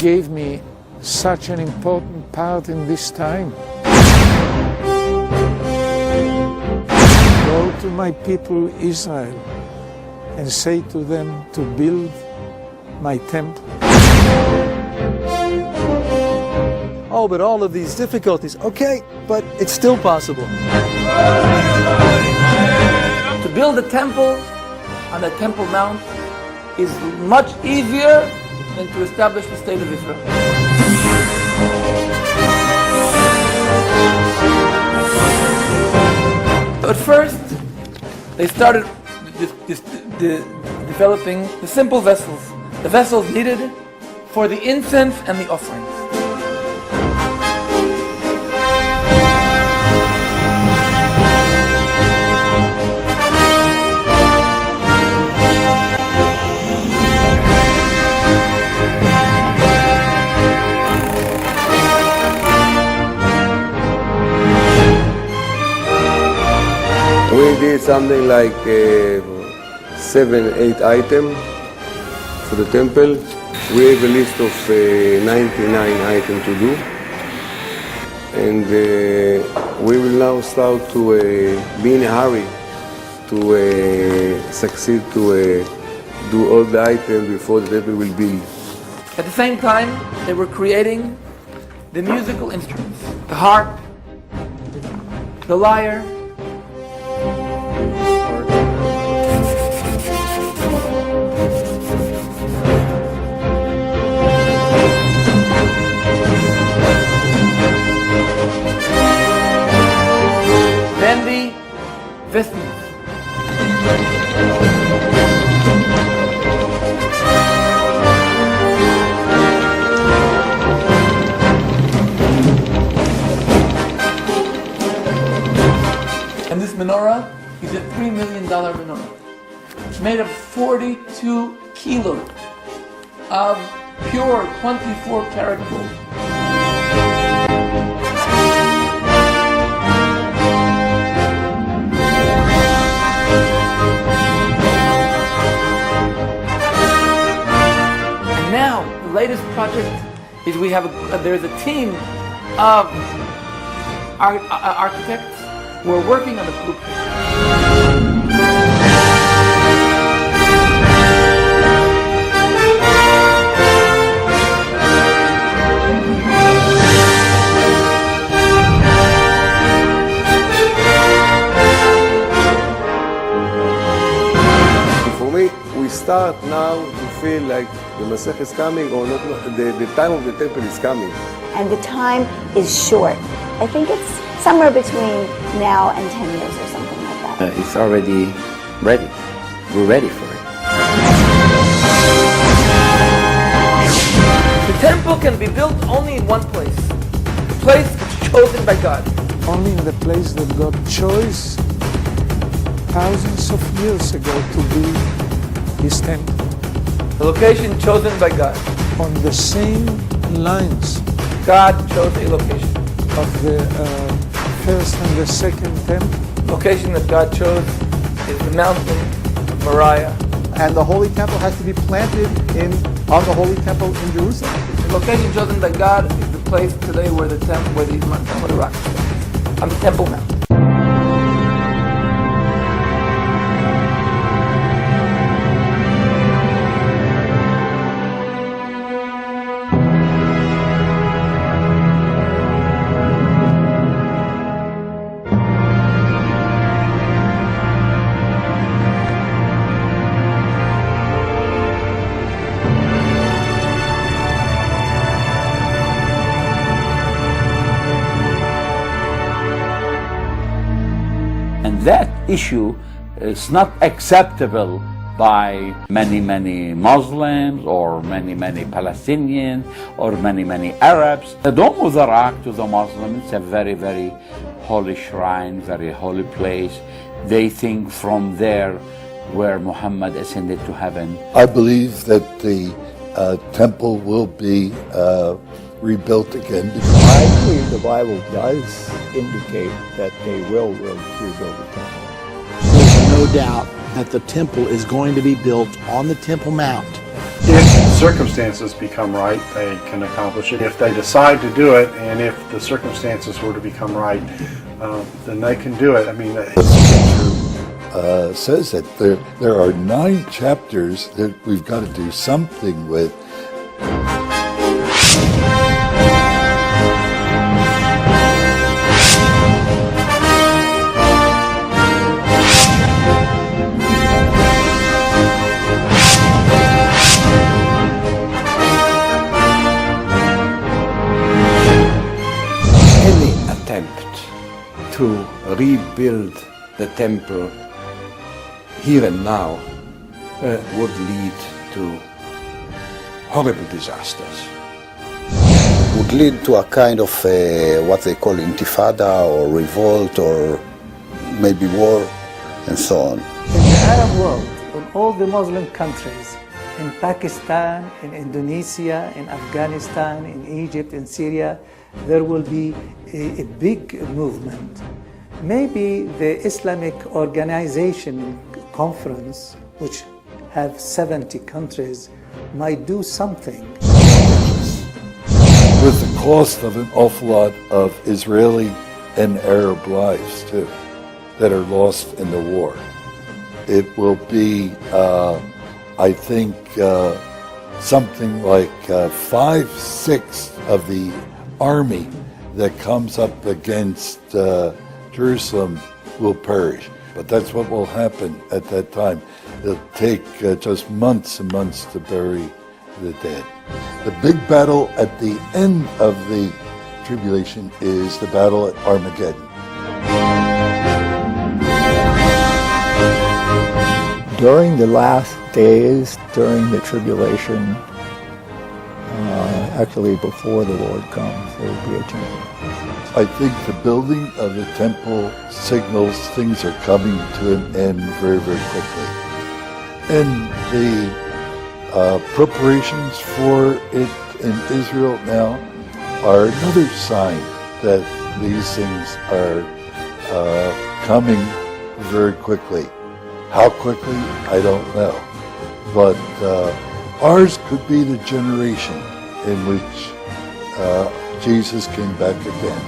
gave me such an important part in this time. Go to my people Israel and say to them to build my temple. Oh, but all of these difficulties, okay, but it's still possible. To build a temple on the Temple Mount is much easier than to establish the state of Israel. So at first, they started developing the simple vessels, the vessels needed for the incense and the offerings. We did something like 7-8 items for the temple. We have a list of 99 items to do. And we will now start to be in a hurry to succeed to do all the items before the temple will build. At the same time, they were creating the musical instruments, the harp, the lyre, then the vestments. And this menorah is a $3 million menorah. It's made of 42 kilos of pure 24-karat gold. And now, the latest project is there's a team of architects who are working on the blueprint. For me, we start now to feel like the Mashiach is coming, or not. The time of the temple is coming. And the time is short. I think it's somewhere between now and 10 years or something like that. It's already ready. We're ready for it. The temple can be built only in one place, the place chosen by God. Only in the place that God chose thousands of years ago to build His temple. The location chosen by God. On the same lines God chose a location. of the first and the second temple. The location that God chose is the mountain of Moriah. And the Holy Temple has to be planted on the Holy Temple in Jerusalem. The location chosen by God is the place today where the rock is, on the Temple Mount. And that issue is not acceptable by many Muslims or many Palestinians or many Arabs. The Dome of the Rock to the Muslims is a very holy shrine, very holy place. They think from there where Muhammad ascended to heaven. I believe that the temple will be rebuilt again. I believe the Bible does indicate that they will rebuild the temple. There's no doubt that the temple is going to be built on the Temple Mount. If circumstances become right, they can accomplish it. If they decide to do it, and if the circumstances were to become right, then they can do it. I mean, says that there are 9 chapters that we've got to do something with. Any attempt to rebuild the temple here and now would lead to horrible disasters. Would lead to a kind of what they call intifada or revolt or maybe war and so on. In the Arab world, in all the Muslim countries, in Pakistan, in Indonesia, in Afghanistan, in Egypt, in Syria, there will be a big movement. Maybe the Islamic Organization Conference, which have 70 countries, might do something. With the cost of an awful lot of Israeli and Arab lives, too, that are lost in the war. It will be, I think, something like 5/6 of the army that comes up against Jerusalem will perish. But that's what will happen at that time. It'll take just months and months to bury the dead. The big battle at the end of the tribulation is the battle at Armageddon. During the last days, during the tribulation, actually before the Lord comes, there will be a change. I think the building of the temple signals things are coming to an end very, very quickly. And the preparations for it in Israel now are another sign that these things are coming very quickly. How quickly, I don't know. But ours could be the generation in which Jesus came back again.